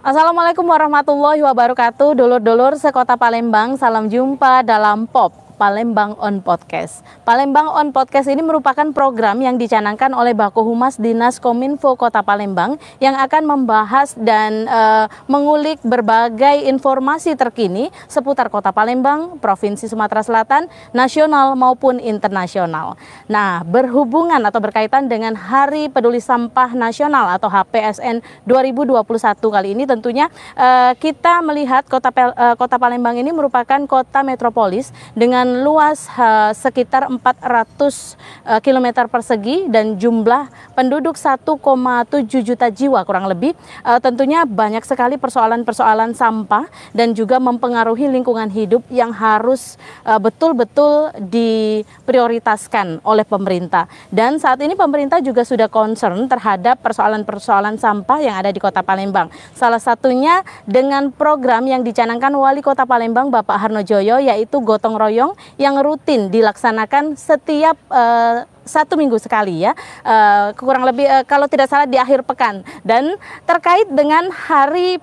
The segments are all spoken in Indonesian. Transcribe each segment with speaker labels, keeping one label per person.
Speaker 1: Assalamualaikum warahmatullahi wabarakatuh. Dulur-dulur sekota Palembang, salam jumpa dalam Palembang On Podcast. Palembang On Podcast ini merupakan program yang dicanangkan oleh Bako Humas Dinas Kominfo Kota Palembang yang akan membahas dan mengulik berbagai informasi terkini seputar Kota Palembang, Provinsi Sumatera Selatan, nasional maupun internasional. Nah, berhubungan atau berkaitan dengan Hari Peduli Sampah Nasional atau HPSN 2021 kali ini tentunya kita melihat Kota Palembang ini merupakan kota metropolis dengan luas sekitar 400 km persegi dan jumlah penduduk 1,7 juta jiwa kurang lebih. Tentunya banyak sekali persoalan-persoalan sampah dan juga mempengaruhi lingkungan hidup yang harus betul-betul diprioritaskan oleh pemerintah. Dan saat ini pemerintah juga sudah concern terhadap persoalan-persoalan sampah yang ada di Kota Palembang. Salah satunya dengan program yang dicanangkan Wali Kota Palembang Bapak Harnojoyo, yaitu gotong royong yang rutin dilaksanakan setiap 1 minggu sekali ya, kurang lebih kalau tidak salah di akhir pekan. Dan terkait dengan Hari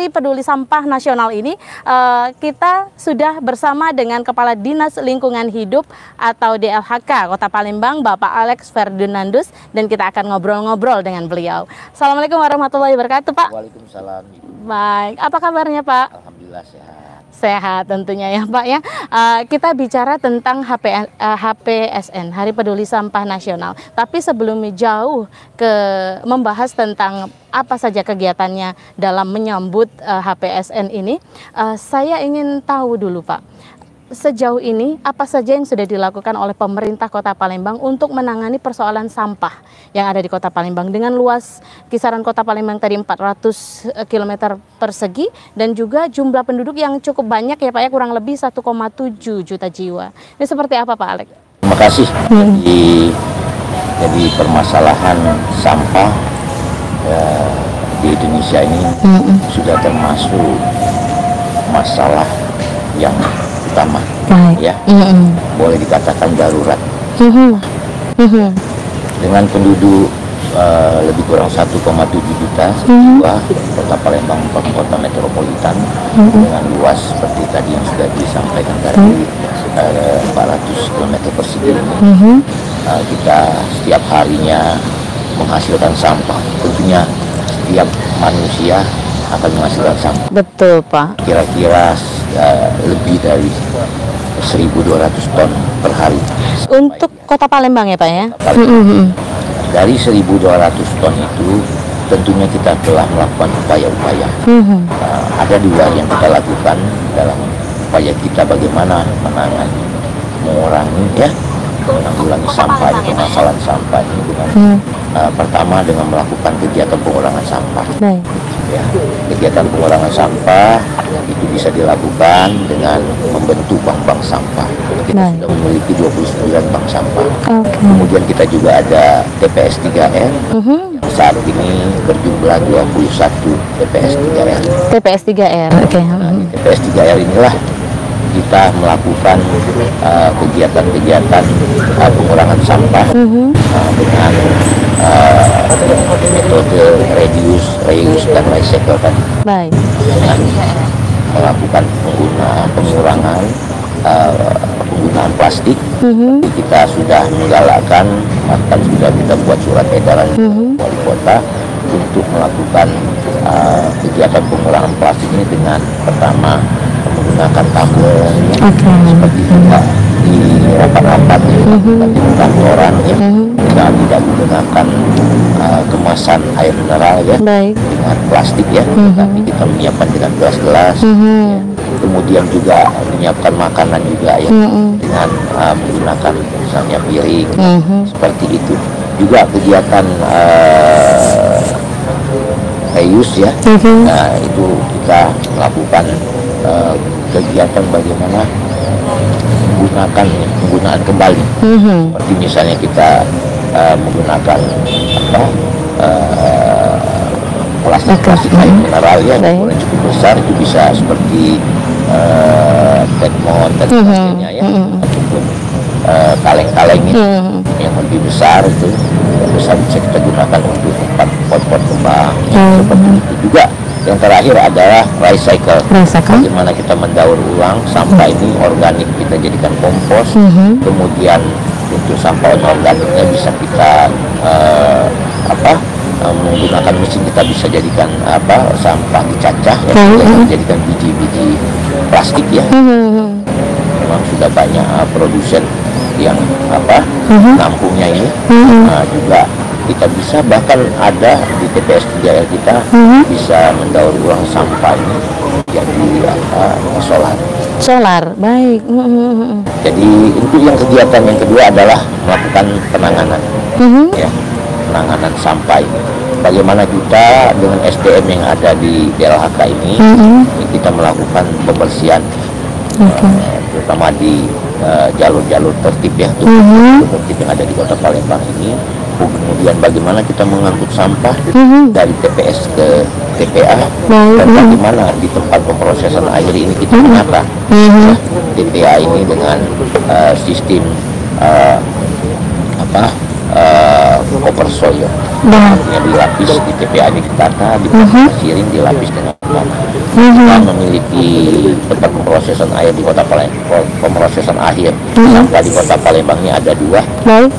Speaker 1: Peduli Sampah Nasional ini, kita sudah bersama dengan Kepala Dinas Lingkungan Hidup atau DLHK Kota Palembang Bapak Alex Ferdinandus, dan kita akan ngobrol-ngobrol dengan beliau. Assalamualaikum warahmatullahi wabarakatuh Pak.
Speaker 2: Waalaikumsalam.
Speaker 1: Baik, apa kabarnya Pak?
Speaker 2: Alhamdulillah sehat.
Speaker 1: Sehat tentunya ya Pak ya. Kita bicara tentang HPSN, Hari Peduli Sampah Nasional. Tapi sebelum jauh ke membahas tentang apa saja kegiatannya dalam menyambut HPSN ini, saya ingin tahu dulu Pak, sejauh ini apa saja yang sudah dilakukan oleh pemerintah Kota Palembang untuk menangani persoalan sampah yang ada di Kota Palembang dengan luas kisaran Kota Palembang tadi 400 km persegi dan juga jumlah penduduk yang cukup banyak ya Pak ya, kurang lebih 1,7 juta jiwa. Ini seperti apa Pak Alex?
Speaker 2: Terima kasih. Jadi permasalahan sampah di Indonesia ini sudah termasuk masalah yang utama, ya, boleh dikatakan darurat. Dengan penduduk lebih kurang 1,7 juta jiwa, Kota Palembang kota metropolitan dengan luas seperti tadi yang sudah disampaikan tadi 400 km persegi ini, kita setiap harinya menghasilkan sampah. Tentunya setiap manusia akan menghasilkan sampah.
Speaker 1: Betul Pak.
Speaker 2: Kira-kira lebih dari 1.200 ton per hari.
Speaker 1: Untuk Kota Palembang ya Pak ya?
Speaker 2: Dari 1.200 ton itu tentunya kita telah melakukan upaya-upaya. Ada dua yang kita lakukan dalam upaya kita bagaimana mengurangi menanggulangi sampah ini, permasalahan sampah ini dengan pertama dengan melakukan kegiatan pengurangan sampah. Ya, kegiatan pengurangan sampah itu bisa dilakukan dengan membentuk bank-bank sampah. Kita sudah memiliki 29 bank sampah. Kemudian kita juga ada TPS 3R yang saat ini berjumlah 21 TPS 3R.
Speaker 1: TPS 3R, oke.
Speaker 2: Nah, di TPS 3R inilah kita melakukan kegiatan-kegiatan pengurangan sampah dengan metode reuse dan recycle tadi. Dengan melakukan pengurangan penggunaan plastik. Kita sudah menggalakkan, bahkan sudah kita buat surat edaran wali kota untuk melakukan kegiatan pengurangan plastik ini dengan pertama menggunakan tumbler seperti kita di rapat-rapat di kantoran ya. Kita tidak menggunakan kemasan air mineral ya dengan plastik ya, tapi kita menyiapkan dengan gelas-gelas. Kemudian juga menyiapkan makanan juga ya dengan menggunakan misalnya piring seperti itu. Juga kegiatan reuse ya. Nah, itu kita melakukan kegiatan bagaimana penggunaan kembali. Seperti misalnya kita menggunakan plastik air mineral ya, ukuran cukup besar, itu bisa seperti Tedmon dan sebagainya ya, ataupun kaleng-kaleng yang lebih besar itu yang besar bisa kita gunakan untuk tempat pot-pot kembang seperti itu. Juga Yang terakhir adalah recycle. Bagaimana kita mendaur ulang sampah ini organik, kita jadikan kompos. Kemudian untuk sampah organiknya bisa kita menggunakan mesin, kita bisa jadikan sampah dicacah, ya, jadikan biji-biji plastik ya. Memang sudah banyak produsen yang nampungnya ini. Juga kita bisa, bahkan ada di TPS 3R kita bisa mendaur ulang sampah ini jadi solar.
Speaker 1: Baik.
Speaker 2: Jadi untuk yang kegiatan yang kedua adalah melakukan penanganan, ya, penanganan sampah ini. Bagaimana kita dengan SDM yang ada di DLHK ini, kita melakukan pembersihan, terutama di jalur-jalur tertib ya, tertib yang ada di Kota Palembang ini. Kemudian bagaimana kita mengangkut sampah dari TPS ke TPA, dan bagaimana di tempat pemrosesan air ini kita menata TPA ini dengan sistem koper soil. Artinya dilapis di TPA ini ditata, dipasirin, dilapis dengan tanah. Kita memiliki tempat pemrosesan air di Kota Palembang, pemrosesan akhir sampah di Kota Palembang ini ada 2.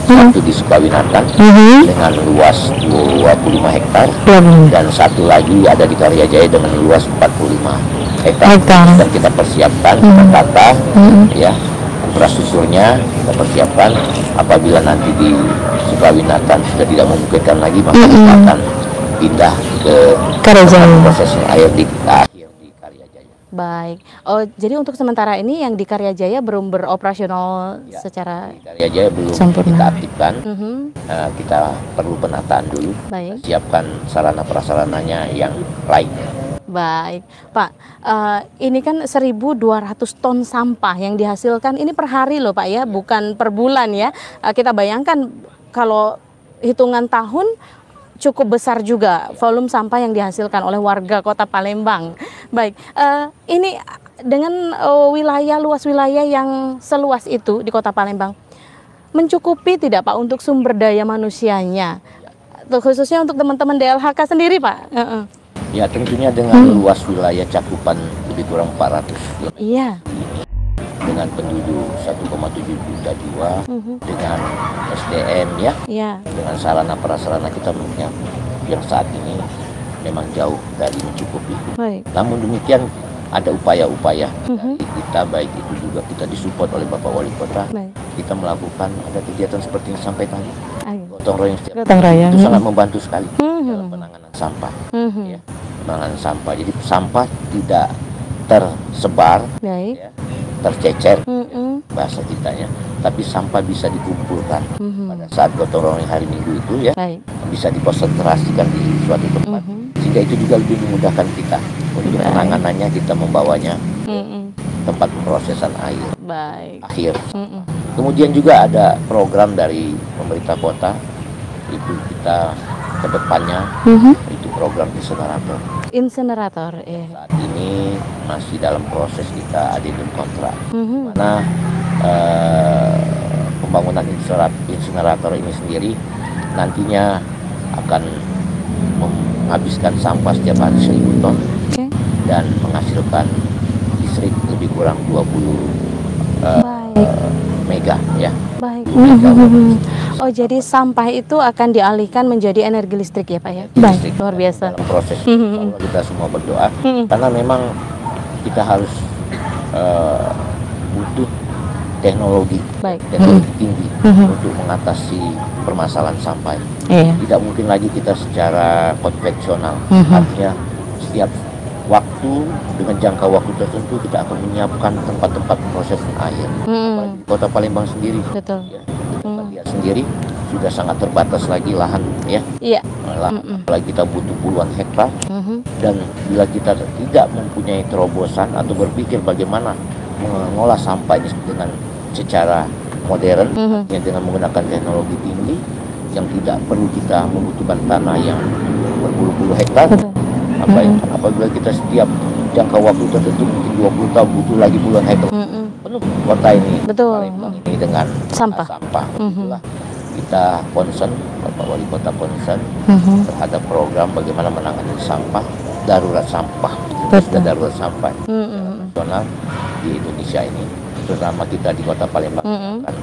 Speaker 2: Satu di Sukawinatan dengan luas 25 hektar, dan satu lagi ada di Karyajaya dengan luas 45 hektar. Dan kita persiapkan, kita tata, ya, infrastrukturnya kita persiapkan. Apabila nanti di Sukawinatan sudah tidak memungkinkan lagi, maka kita akan pindah ke proses air di akhir di Karyajaya.
Speaker 1: Baik. Oh, jadi untuk sementara ini yang di Karyajaya belum beroperasional ya, secara
Speaker 2: di Karyajaya belum sempurna. Kita aktifkan. Kita perlu penataan dulu.
Speaker 1: Baik.
Speaker 2: Siapkan sarana prasarananya yang lainnya.
Speaker 1: Baik, Pak. Ini kan 1.200 ton sampah yang dihasilkan ini per hari loh, Pak ya, bukan per bulan ya. Kita bayangkan kalau hitungan tahun cukup besar juga volume sampah yang dihasilkan oleh warga Kota Palembang. Baik, ini dengan luas wilayah yang seluas itu di Kota Palembang, mencukupi tidak Pak untuk sumber daya manusianya, khususnya untuk teman-teman DLHK sendiri, Pak?
Speaker 2: Ya, tentunya dengan luas wilayah cakupan lebih kurang 400 km.
Speaker 1: Iya.
Speaker 2: Dengan penduduk 1,7 juta jiwa, dengan SDM ya, dengan sarana prasarana kita yang saat ini memang jauh dari mencukupi. Namun demikian ada upaya-upaya dari kita, baik itu juga kita disupport oleh Bapak Wali Kota. Kita melakukan ada kegiatan seperti yang sampai tadi. Gotong royong setiap hari itu sangat membantu sekali dalam penanganan sampah. Ya, penanganan sampah. Jadi sampah tidak tersebar, ya, tercecer, bahasa kitanya, tapi sampah bisa dikumpulkan pada saat gotong royong hari Minggu itu ya, bisa dikonsentrasikan di suatu tempat, sehingga itu juga lebih memudahkan kita untuk penanganannya. Kita membawanya ke tempat pemrosesan air akhir. Kemudian juga ada program dari pemerintah kota, itu kita kedepannya itu program insenerator. Saat ini masih dalam proses kita adendum kontrak, mana pembangunan insenerator ini sendiri nantinya akan menghabiskan sampah setiap hari 1.000 ton dan menghasilkan listrik lebih kurang 20 mega ya.
Speaker 1: Baik. Oh, jadi sampah itu akan dialihkan menjadi energi listrik ya, Pak ya? Baik, luar biasa.
Speaker 2: Dalam proses kita semua berdoa, karena memang kita harus butuh teknologi tinggi untuk mengatasi permasalahan sampah. Tidak mungkin lagi kita secara konvensional, artinya setiap waktu dengan jangka waktu tertentu kita akan menyiapkan tempat-tempat proses air. Apalagi Kota Palembang sendiri, ya, kita lihat sendiri sudah sangat terbatas lagi lahan ya. Apalagi kita butuh puluhan hektar, dan bila kita tidak mempunyai terobosan atau berpikir bagaimana mengolah sampah ini dengan secara modern, dengan menggunakan teknologi tinggi yang tidak perlu kita membutuhkan tanah yang berpuluh-puluh hektar. Apabila kita setiap jangka waktu tertentu mungkin 20 tahun butuh lagi puluhan hektar, penuh kota ini, Palembang ini dengan sampah. Itulah kita concern, Bapak Wali Kota concern terhadap program bagaimana menangani sampah darurat sampah. Sudah darurat sampah nasional di Indonesia ini, terutama kita di Kota Palembang akan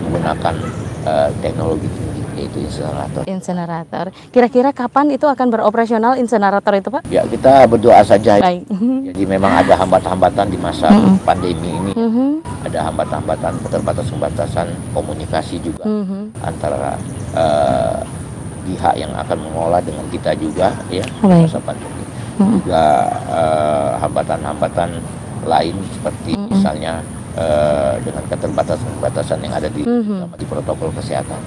Speaker 2: menggunakan teknologi tinggi, yaitu insenerator.
Speaker 1: Kira-kira kapan itu akan beroperasional insenerator itu, Pak?
Speaker 2: Ya, kita berdoa saja.
Speaker 1: Baik.
Speaker 2: Jadi memang ada hambatan-hambatan di masa pandemi ini. Ada hambatan-hambatan, keterbatasan komunikasi juga antara pihak yang akan mengolah dengan kita juga, ya, masa pandemi. Juga hambatan-hambatan lain seperti misalnya dengan keterbatasan yang ada di protokol kesehatan.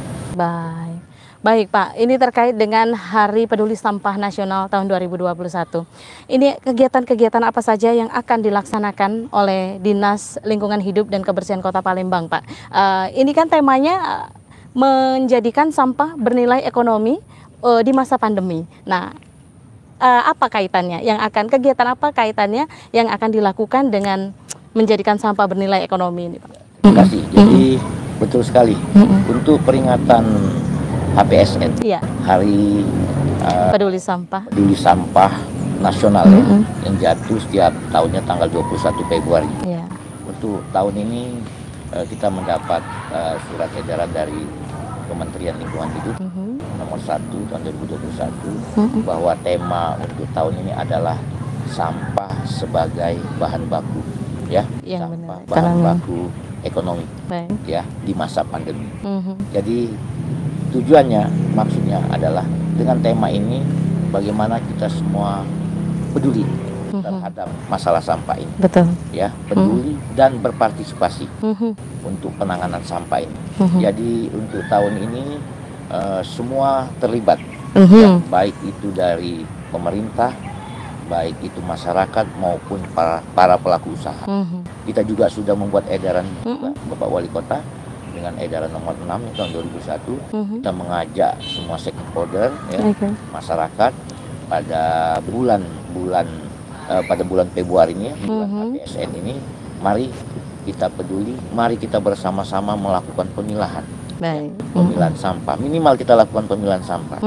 Speaker 1: Baik Pak, ini terkait dengan Hari Peduli Sampah Nasional tahun 2021. Ini kegiatan-kegiatan apa saja yang akan dilaksanakan oleh Dinas Lingkungan Hidup dan Kebersihan Kota Palembang, Pak? Ini kan temanya menjadikan sampah bernilai ekonomi di masa pandemi. Nah, apa kaitannya? Kegiatan apa kaitannya yang akan dilakukan dengan menjadikan sampah bernilai ekonomi ini, Pak?
Speaker 2: Terima kasih. Jadi betul sekali. Untuk peringatan HPSN, Hari
Speaker 1: Peduli Sampah
Speaker 2: Nasional, yang jatuh setiap tahunnya tanggal 21 Februari. Untuk tahun ini kita mendapat surat edaran dari Kementerian Lingkungan Hidup nomor 1 tahun 2021 bahwa tema untuk tahun ini adalah sampah sebagai bahan baku, ya, sampah bahan baku ekonomi, ya, di masa pandemi. Jadi tujuannya, maksudnya adalah dengan tema ini bagaimana kita semua peduli terhadap masalah sampah ini.
Speaker 1: Betul.
Speaker 2: Ya, peduli dan berpartisipasi untuk penanganan sampah ini. Jadi untuk tahun ini semua terlibat, ya, baik itu dari pemerintah, baik itu masyarakat maupun para pelaku usaha. Kita juga sudah membuat edaran Bapak Wali Kota dengan edaran nomor 6 tahun 2001. Kita mengajak semua stakeholder, ya, masyarakat pada bulan Februari ini, bulan HPSN ini, mari kita peduli, mari kita bersama-sama melakukan pemilahan. Pemilahan sampah, minimal kita lakukan pemilahan sampah.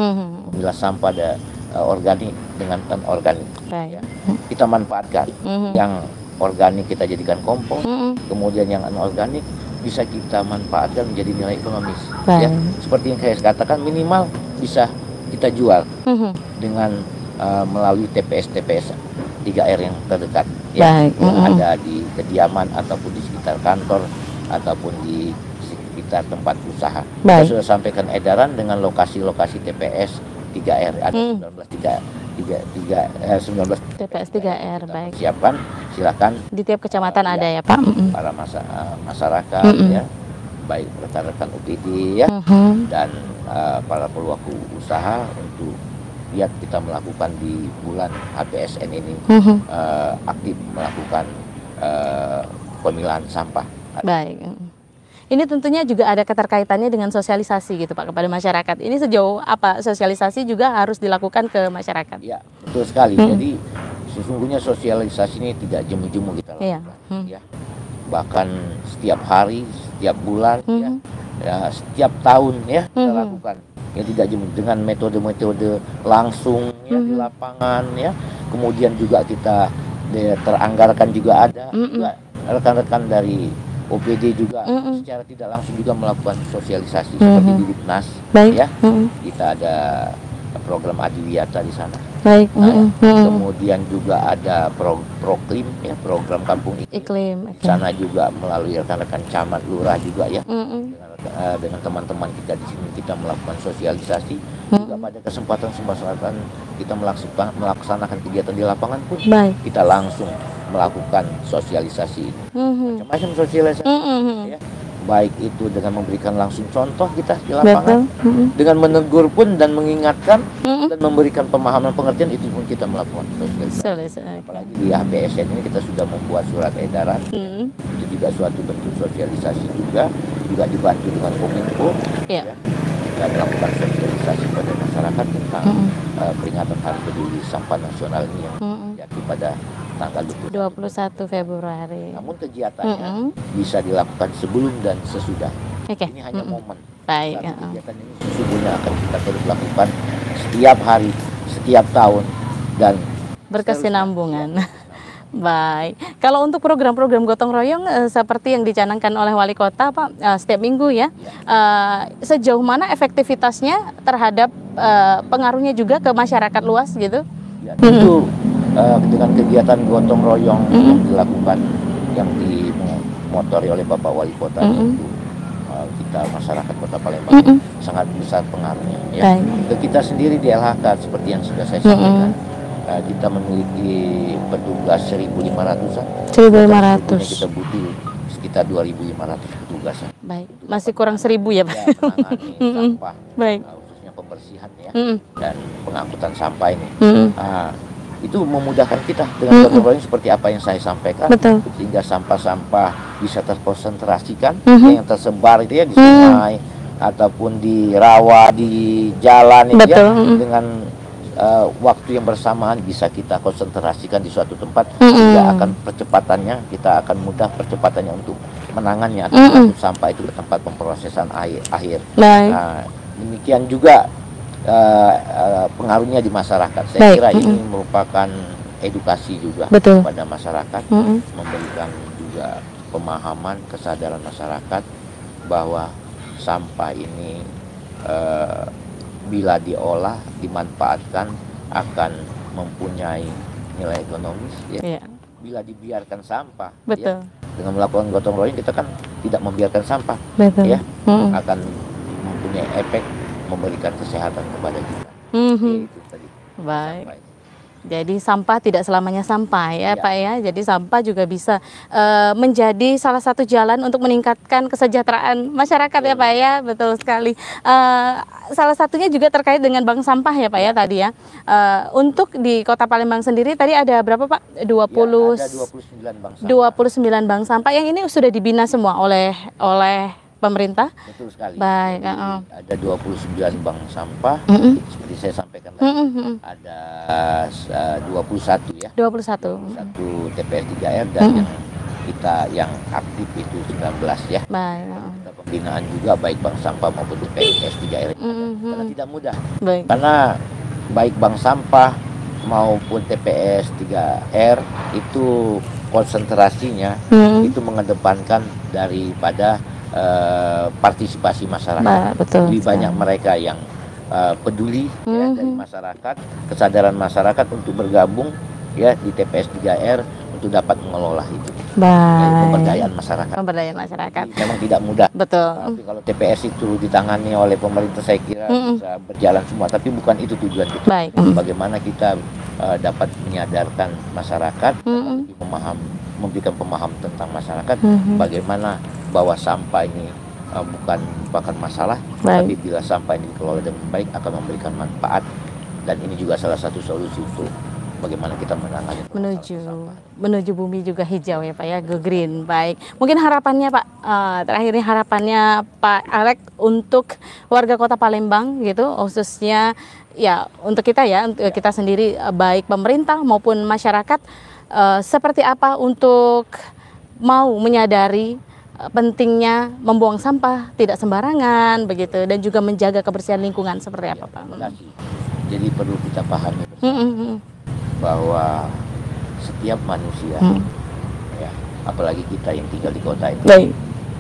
Speaker 2: Pemilahan sampah ada organik dengan non-organik. Ya. Kita manfaatkan yang organik, kita jadikan kompos, kemudian yang non-organik bisa kita manfaatkan menjadi nilai ekonomis. Ya, seperti yang saya katakan, minimal bisa kita jual dengan melalui TPS 3R yang terdekat, ya, yang ada di kediaman ataupun di sekitar kantor ataupun di sekitar tempat usaha. Kita sudah sampaikan edaran dengan lokasi-lokasi TPS 3R, ada 19
Speaker 1: TPS 3R. Baik.
Speaker 2: Siapkan, silakan.
Speaker 1: Di tiap kecamatan ada, ya Pak.
Speaker 2: Para masyarakat, ya, baik rekan-rekan UPD, ya, dan para pelaku usaha untuk lihat kita melakukan di bulan HPSN ini aktif melakukan pemilahan sampah.
Speaker 1: Baik. Ini tentunya juga ada keterkaitannya dengan sosialisasi gitu Pak kepada masyarakat. Ini sejauh apa sosialisasi juga harus dilakukan ke masyarakat?
Speaker 2: Ya, betul sekali. Jadi sesungguhnya sosialisasi ini tidak jemu-jemu kita lakukan. Ya. Bahkan setiap hari, setiap bulan, ya, setiap tahun, ya, kita lakukan. Ya, tidak jemu, dengan metode-metode langsung, ya, di lapangan, ya. Kemudian juga kita teranggarkan juga ada juga rekan-rekan dari OPD juga secara tidak langsung juga melakukan sosialisasi seperti di Dipnas, ya. Kita ada program Adiwiyata di sana. Kemudian juga ada Proklim, ya, program Kampung Iklim. Di sana juga melalui rekan-rekan camat, lurah juga, ya. Dengan teman-teman kita di sini kita melakukan sosialisasi. Juga pada kesempatan kita melaksanakan kegiatan di lapangan pun kita langsung melakukan sosialisasi ini. Macam-macam sosialisasi, ya. Baik itu dengan memberikan langsung contoh kita di lapangan, dengan menegur pun dan mengingatkan dan memberikan pemahaman pengertian, itu pun kita melakukan sosialisasi. Apalagi di HPSN ini kita sudah membuat surat edaran, itu juga suatu bentuk sosialisasi juga dibantu dengan Kominfo, ya. Kita melakukan sosialisasi pada masyarakat tentang peringatan Hari Peduli Sampah Nasional ini yang jatuh pada tanggal
Speaker 1: 21 Februari.
Speaker 2: Namun kegiatannya bisa dilakukan sebelum dan sesudah. Ini hanya momen.
Speaker 1: Baik.
Speaker 2: Kegiatan ini sesungguhnya akan kita terus lakukan setiap hari, setiap tahun, dan
Speaker 1: berkesinambungan. Baik, kalau untuk program-program gotong royong seperti yang dicanangkan oleh wali kota Pak setiap minggu ya, sejauh mana efektivitasnya terhadap pengaruhnya juga ke masyarakat luas gitu?
Speaker 2: Ya, tentu dengan kegiatan gotong royong yang dilakukan, yang dimotori oleh Bapak Wali Kota itu kita masyarakat Kota Palembang sangat besar pengaruhnya. Ya. Ke kita sendiri di LHK seperti yang sudah saya sampaikan. Kita memiliki petugas 1.500-an. 1.500. Kita butuh sekitar 2.500 petugas.
Speaker 1: Baik, masih kurang 1.000 ya Pak.
Speaker 2: Ya, menangani sampah,
Speaker 1: baik.
Speaker 2: Khususnya pembersihan ya, dan pengangkutan sampah ini. Itu memudahkan kita dengan gotong royong seperti apa yang saya sampaikan.
Speaker 1: Betul.
Speaker 2: Sehingga sampah-sampah bisa terkonsentrasikan yang tersebar itu ya di sungai ataupun di rawa, di jalan itu ya, dengan waktu yang bersamaan bisa kita konsentrasikan di suatu tempat, sehingga akan percepatannya, kita akan mudah percepatannya untuk menangannya atau mengangkut sampah itu ke tempat pemprosesan akhir. Nah, demikian juga pengaruhnya di masyarakat. Saya kira ini merupakan edukasi juga kepada masyarakat, memberikan juga pemahaman, kesadaran masyarakat bahwa sampah ini bila diolah, dimanfaatkan akan mempunyai nilai ekonomis ya. Bila dibiarkan sampah ya, dengan melakukan gotong royong kita kan tidak membiarkan sampah ya, akan mempunyai efek memberikan kesehatan kepada kita. Itu tadi.
Speaker 1: Baik. Jadi sampah tidak selamanya sampah ya Pak ya. Jadi sampah juga bisa menjadi salah satu jalan untuk meningkatkan kesejahteraan masyarakat ya Pak ya. Betul sekali. Salah satunya juga terkait dengan bank sampah ya Pak ya tadi ya. Untuk di Kota Palembang sendiri tadi ada berapa Pak?
Speaker 2: 20, ada 29 bank sampah.
Speaker 1: 29 bank sampah yang ini sudah dibina semua oleh pemerintah.
Speaker 2: Betul sekali.
Speaker 1: Baik.
Speaker 2: Ada 29 bank sampah, seperti saya sampaikan tadi. Ada 21 ya. 21 TPS 3R dan yang aktif itu 19 ya.
Speaker 1: Baik.
Speaker 2: Kita pembinaan juga baik bank sampah maupun TPS 3R. Karena tidak mudah.
Speaker 1: Baik.
Speaker 2: Karena baik bank sampah maupun TPS 3R itu konsentrasinya itu mengedepankan daripada partisipasi masyarakat. Lebih banyak mereka yang peduli ya, dari masyarakat, kesadaran masyarakat untuk bergabung ya di TPS 3R untuk dapat mengelola itu. Pemberdayaan masyarakat.
Speaker 1: Pemberdayaan masyarakat.
Speaker 2: Memang tidak mudah.
Speaker 1: Betul.
Speaker 2: Tapi kalau TPS itu ditangani oleh pemerintah saya kira bisa berjalan semua. Tapi bukan itu tujuan kita.
Speaker 1: Baik.
Speaker 2: Bagaimana kita dapat menyadarkan masyarakat, lebih memberikan pemahaman tentang masyarakat, bagaimana bahwa sampah ini bukan merupakan masalah, tapi bila sampah ini dikelola dengan baik akan memberikan manfaat, dan ini juga salah satu solusi untuk bagaimana kita menangani
Speaker 1: menuju bumi juga hijau ya Pak ya, go green. Baik, mungkin harapannya Pak, terakhirnya harapannya Pak Alex untuk warga Kota Palembang gitu, khususnya ya untuk kita ya, untuk kita sendiri baik pemerintah maupun masyarakat, seperti apa untuk mau menyadari pentingnya membuang sampah tidak sembarangan begitu, dan juga menjaga kebersihan lingkungan seperti apa Pak?
Speaker 2: Jadi perlu kita pahami bahwa setiap manusia ya, apalagi kita yang tinggal di kota ini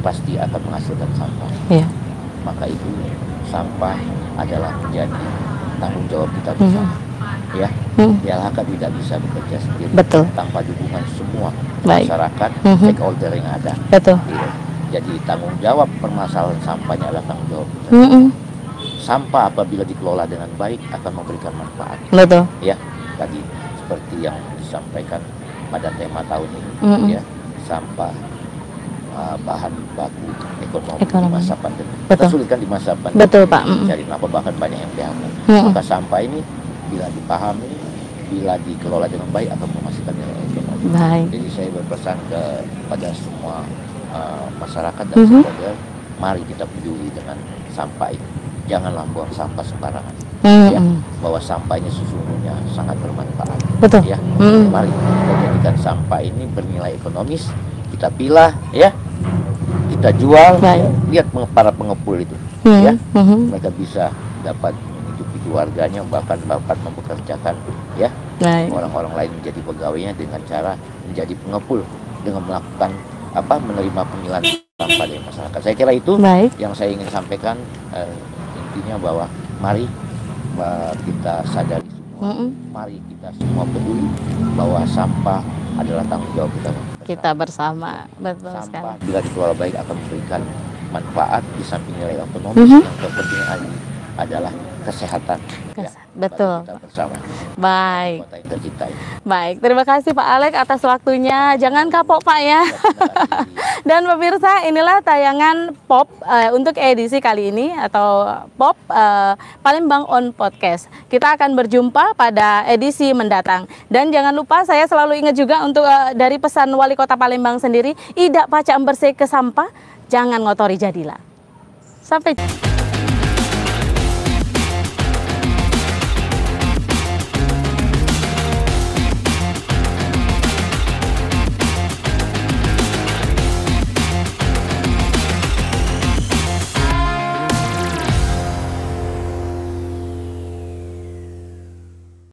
Speaker 2: pasti akan menghasilkan sampah. Maka itu sampah adalah menjadi tanggung jawab kita bersama. Ya, LHK tidak bisa bekerja sendiri tanpa dukungan semua masyarakat, stakeholder yang ada. Ya. Jadi tanggung jawab permasalahan sampahnya adalah tanggung jawab kita. Sampah apabila dikelola dengan baik akan memberikan manfaat. Ya, tadi seperti yang disampaikan pada tema tahun ini, ya, sampah bahan baku ekonomi di masa pandemi. Kita sulit kan di masa pandemi. Cari nafkah, bahkan banyak yang PHK. Maka sampah ini bila dipahami, bila dikelola dengan baik akan menghasilkan nilai ekonomi. Jadi saya berpesan kepada semua masyarakat dan stakeholder, mari kita peduli dengan sampah ini. Janganlah buang sampah sembarangan. Ya, bahwa sampah ini sesungguhnya sangat bermanfaat. Ya, mari kita jadikan sampah ini bernilai ekonomis. Kita pilah, ya, kita jual. Lihat para pengepul itu, ya, mereka bisa dapat keluarganya, bahkan mempekerjakan ya orang-orang lain menjadi pegawainya dengan cara menjadi pengepul dengan melakukan menerima pemilahan sampah dari masyarakat. Saya kira itu yang saya ingin sampaikan, intinya bahwa mari kita sadari semua, mari kita semua peduli bahwa sampah adalah tanggung jawab kita
Speaker 1: bersama. Betul
Speaker 2: sampah
Speaker 1: sekali.
Speaker 2: bila dikelola baik akan memberikan manfaat di samping nilai ekonomis. Yang terpenting adalah kesehatan.
Speaker 1: Betul.
Speaker 2: Kita bersama.
Speaker 1: Baik.
Speaker 2: Kota yang tercinta ini.
Speaker 1: Baik, terima kasih Pak Alex atas waktunya. Jangan kapok Pak ya. Dan pemirsa, inilah tayangan POP untuk edisi kali ini atau POP Palembang On Podcast. Kita akan berjumpa pada edisi mendatang. Dan jangan lupa, saya selalu ingat juga untuk dari pesan Wali Kota Palembang sendiri, idak pacak bersih ke sampah, jangan ngotori jadilah. Sampai jumpa.